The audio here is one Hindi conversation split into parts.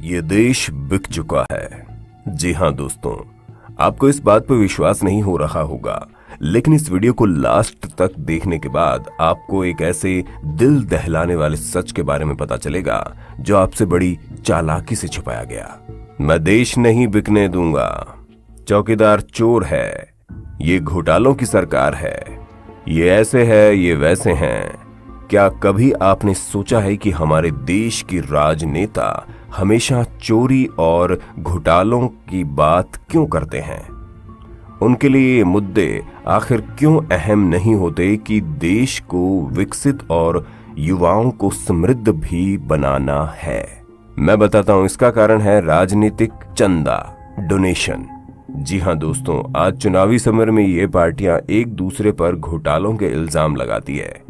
ये देश बिक चुका है। जी हाँ दोस्तों, आपको इस बात पर विश्वास नहीं हो रहा होगा, लेकिन इस वीडियो को लास्ट तक देखने के बाद आपको एक ऐसे दिल दहलाने वाले सच के बारे में पता चलेगा जो आपसे बड़ी चालाकी से छुपाया गया। मैं देश नहीं बिकने दूंगा, चौकीदार चोर है, ये घोटालों की सरकार है, ये ऐसे है, ये वैसे हैं। क्या कभी आपने सोचा है कि हमारे देश की राजनेता हमेशा चोरी और घोटालों की बात क्यों करते हैं? उनके लिए ये मुद्दे आखिर क्यों अहम नहीं होते कि देश को विकसित और युवाओं को समृद्ध भी बनाना है? मैं बताता हूं, इसका कारण है राजनीतिक चंदा, डोनेशन। जी हाँ दोस्तों, आज चुनावी समर में ये पार्टियां एक दूसरे पर घोटालों के इल्जाम लगाती है।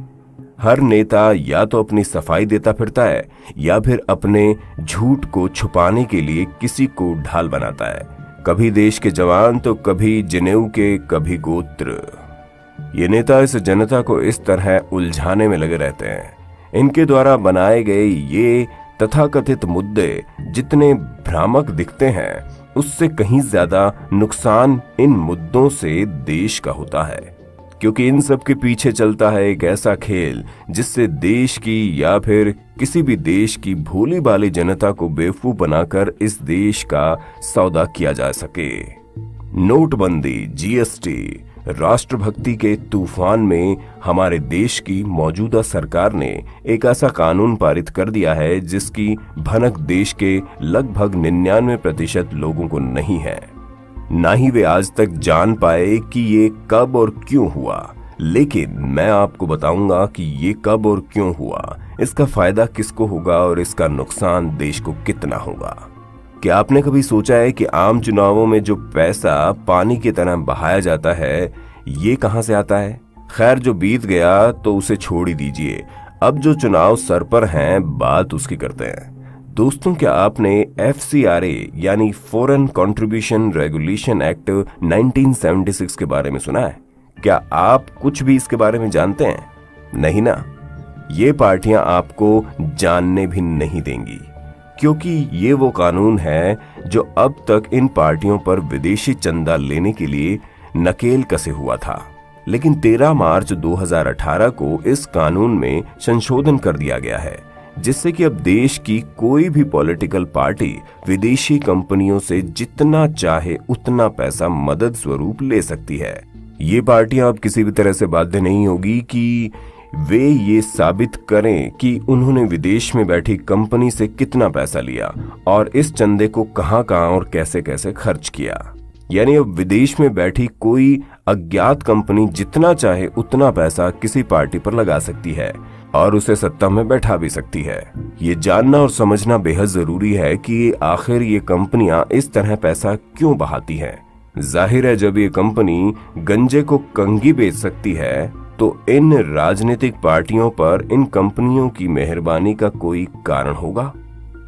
हर नेता या तो अपनी सफाई देता फिरता है या फिर अपने झूठ को छुपाने के लिए किसी को ढाल बनाता है। कभी देश के जवान तो कभी जनेऊ के, कभी गोत्र। ये नेता इस जनता को इस तरह उलझाने में लगे रहते हैं। इनके द्वारा बनाए गए ये तथाकथित मुद्दे जितने भ्रामक दिखते हैं, उससे कहीं ज्यादा नुकसान इन मुद्दों से देश का होता है, क्योंकि इन सब के पीछे चलता है एक ऐसा खेल जिससे देश की या फिर किसी भी देश की भोली भाली जनता को बेवकूफ बनाकर इस देश का सौदा किया जा सके। नोटबंदी, जीएसटी, राष्ट्रभक्ति के तूफान में हमारे देश की मौजूदा सरकार ने एक ऐसा कानून पारित कर दिया है जिसकी भनक देश के लगभग 99% लोगों को नहीं है। ना ही वे आज तक जान पाए कि ये कब और क्यों हुआ। लेकिन मैं आपको बताऊंगा कि ये कब और क्यों हुआ, इसका फायदा किसको होगा और इसका नुकसान देश को कितना होगा। क्या आपने कभी सोचा है कि आम चुनावों में जो पैसा पानी की तरह बहाया जाता है, ये कहां से आता है? खैर, जो बीत गया तो उसे छोड़ ही दीजिए। अब जो चुनाव सर पर हैं, बात उसकी करते हैं। दोस्तों, क्या आपने FCRA यानी फॉरेन कंट्रीब्यूशन रेगुलेशन एक्ट 1976 के बारे में सुना है? क्या आप कुछ भी इसके बारे में जानते हैं? नहीं ना। ये पार्टियां आपको जानने भी नहीं देंगी, क्योंकि ये वो कानून है जो अब तक इन पार्टियों पर विदेशी चंदा लेने के लिए नकेल कसे हुआ था। लेकिन 13 मार्च 2018 को इस कानून में संशोधन कर दिया गया है, जिससे कि अब देश की कोई भी पॉलिटिकल पार्टी विदेशी कंपनियों से जितना चाहे उतना पैसा मदद स्वरूप ले सकती है। ये पार्टियां अब किसी भी तरह से बाध्य नहीं होगी कि वे ये साबित करें कि उन्होंने विदेश में बैठी कंपनी से कितना पैसा लिया और इस चंदे को कहां-कहां और कैसे-कैसे खर्च किया। यानी अब विदेश में बैठी कोई अज्ञात कंपनी जितना चाहे उतना पैसा किसी पार्टी पर लगा सकती है और उसे सत्ता में बैठा भी सकती है। ये जानना और समझना बेहद जरूरी है कि आखिर ये कंपनियां इस तरह पैसा क्यों बहाती हैं। जाहिर है, जब ये कंपनी गंजे को कंघी बेच सकती है तो इन राजनीतिक पार्टियों पर इन कंपनियों की मेहरबानी का कोई कारण होगा,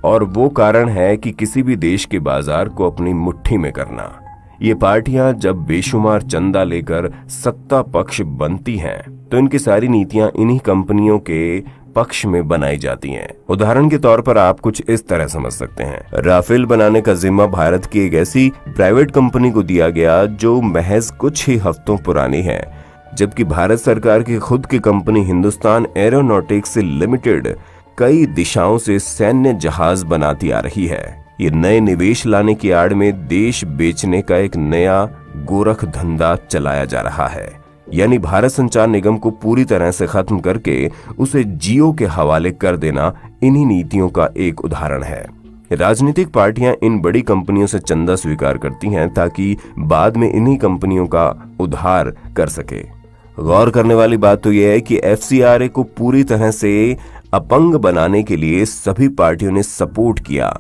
और वो कारण है कि किसी भी देश के बाजार को अपनी मुट्ठी में करना। ये पार्टियां जब बेशुमार चंदा लेकर सत्ता पक्ष बनती हैं तो इनकी सारी नीतियां इन्हीं कंपनियों के पक्ष में बनाई जाती हैं। उदाहरण के तौर पर आप कुछ इस तरह समझ सकते हैं, राफेल बनाने का जिम्मा भारत की एक ऐसी प्राइवेट कंपनी को दिया गया जो महज कुछ ही हफ्तों पुरानी है, जबकि भारत सरकार की खुद की कंपनी हिंदुस्तान एरोनॉटिक्स लिमिटेड कई दिशाओं से सैन्य जहाज बनाती आ रही है। ये नए निवेश लाने की आड़ में देश बेचने का एक नया गोरख धंधा चलाया जा रहा है। यानी भारत संचार निगम को पूरी तरह से खत्म करके उसे जियो के हवाले कर देना इन्हीं नीतियों का एक उदाहरण है। राजनीतिक पार्टियां इन बड़ी कंपनियों से चंदा स्वीकार करती हैं ताकि बाद में इन्हीं कंपनियों का उद्धार कर सके। गौर करने वाली बात तो यह है कि FCRA को पूरी तरह से अपंग बनाने के लिए सभी पार्टियों ने सपोर्ट किया,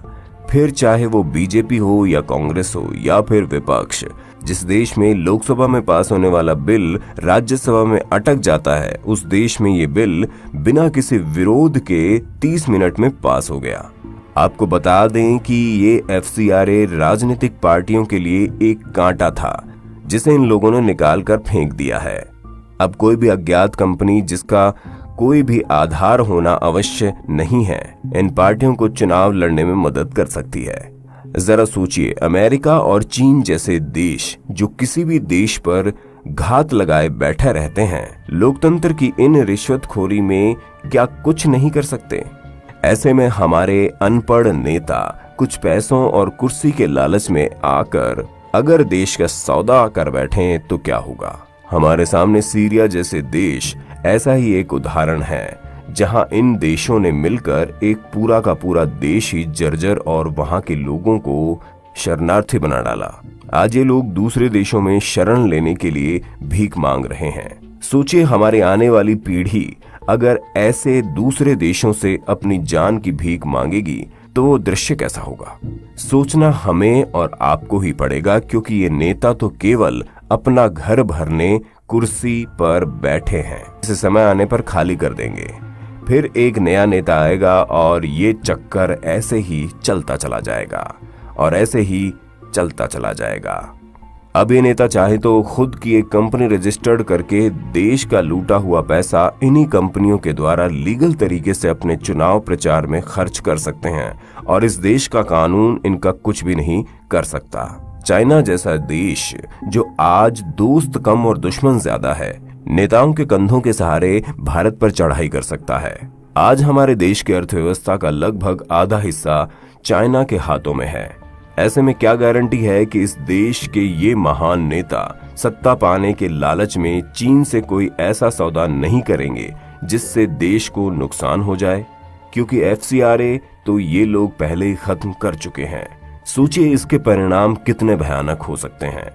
फिर चाहे वो बीजेपी हो या कांग्रेस हो या फिर विपक्ष। जिस देश में लोकसभा में पास होने वाला बिल राज्यसभा में अटक जाता है, उस देश में ये बिल बिना किसी विरोध के 30 मिनट में पास हो गया। आपको बता दें कि ये FCRA राजनीतिक पार्टियों के लिए एक कांटा था जिसे इन लोगों ने निकाल कर फेंक दिया है। अब कोई भी अज्ञात कंपनी जिसका कोई भी आधार होना अवश्य नहीं है इन पार्टियों को चुनाव लड़ने में मदद कर सकती है। जरा सोचिए, अमेरिका और चीन जैसे देश जो किसी भी देश पर घात लगाए बैठे रहते हैं, लोकतंत्र की इन रिश्वतखोरी में क्या कुछ नहीं कर सकते? ऐसे में हमारे अनपढ़ नेता कुछ पैसों और कुर्सी के लालच में आकर अगर देश का सौदा कर बैठे तो क्या होगा? हमारे सामने सीरिया जैसे देश ऐसा ही एक उदाहरण है, जहां इन देशों ने मिलकर एक पूरा का पूरा देश ही जर्जर और वहां के लोगों को शरणार्थी बना डाला। आज ये लोग दूसरे देशों में शरण लेने के लिए भीख मांग रहे हैं। सोचिए, हमारी आने वाली पीढ़ी अगर ऐसे दूसरे देशों से अपनी जान की भीख मांगेगी तो वो दृश्य कैसा होगा? सोचना हमें और आपको ही पड़ेगा, क्योंकि ये नेता तो केवल अपना घर भरने कुर्सी पर बैठे हैं। इसे समय आने पर खाली कर देंगे, फिर एक नया नेता आएगा और ये चक्कर ऐसे ही चलता चला जाएगा और ऐसे ही चलता चला जाएगा। अब ये नेता चाहे तो खुद की एक कंपनी रजिस्टर्ड करके देश का लूटा हुआ पैसा इन्हीं कंपनियों के द्वारा लीगल तरीके से अपने चुनाव प्रचार में खर्च कर सकते हैं और इस देश का कानून इनका कुछ भी नहीं कर सकता। चाइना जैसा देश जो आज दोस्त कम और दुश्मन ज्यादा है, नेताओं के कंधों के सहारे भारत पर चढ़ाई कर सकता है। आज हमारे देश की अर्थव्यवस्था का लगभग आधा हिस्सा चाइना के हाथों में है। ऐसे में क्या गारंटी है कि इस देश के ये महान नेता सत्ता पाने के लालच में चीन से कोई ऐसा सौदा नहीं करेंगे जिससे देश को नुकसान हो जाए? क्योंकि FCRA तो ये लोग पहले ही खत्म कर चुके हैं। सोचिए इसके परिणाम कितने भयानक हो सकते हैं।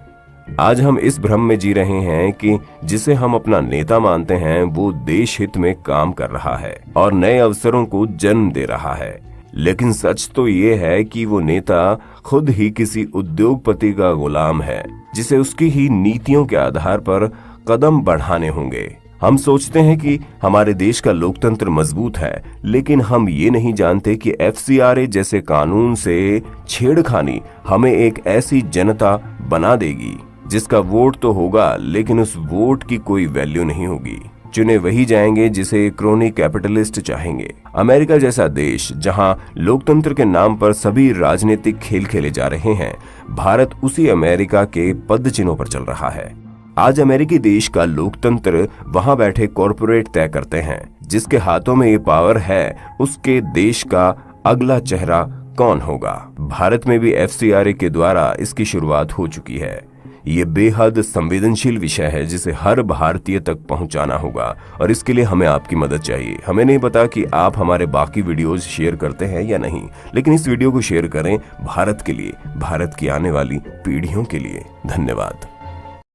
आज हम इस भ्रम में जी रहे हैं कि जिसे हम अपना नेता मानते हैं वो देश हित में काम कर रहा है और नए अवसरों को जन्म दे रहा है, लेकिन सच तो ये है कि वो नेता खुद ही किसी उद्योगपति का गुलाम है जिसे उसकी ही नीतियों के आधार पर कदम बढ़ाने होंगे। हम सोचते हैं कि हमारे देश का लोकतंत्र मजबूत है, लेकिन हम ये नहीं जानते कि FCRA जैसे कानून से छेड़खानी हमें एक ऐसी जनता बना देगी जिसका वोट तो होगा लेकिन उस वोट की कोई वैल्यू नहीं होगी। चुने वही जाएंगे जिसे क्रोनी कैपिटलिस्ट चाहेंगे। अमेरिका जैसा देश जहां लोकतंत्र के नाम पर सभी राजनीतिक खेल खेले जा रहे हैं, भारत उसी अमेरिका के पदचिन्हों पर चल रहा है। आज अमेरिकी देश का लोकतंत्र वहां बैठे कॉरपोरेट तय करते हैं। जिसके हाथों में ये पावर है उसके देश का अगला चेहरा कौन होगा? भारत में भी FCRA के द्वारा इसकी शुरुआत हो चुकी है। ये बेहद संवेदनशील विषय है जिसे हर भारतीय तक पहुंचाना होगा और इसके लिए हमें आपकी मदद चाहिए। हमें नहीं पता कि आप हमारे बाकी वीडियोस शेयर करते हैं या नहीं, लेकिन इस वीडियो को शेयर करें भारत के लिए, भारत की आने वाली पीढ़ियों के लिए। धन्यवाद।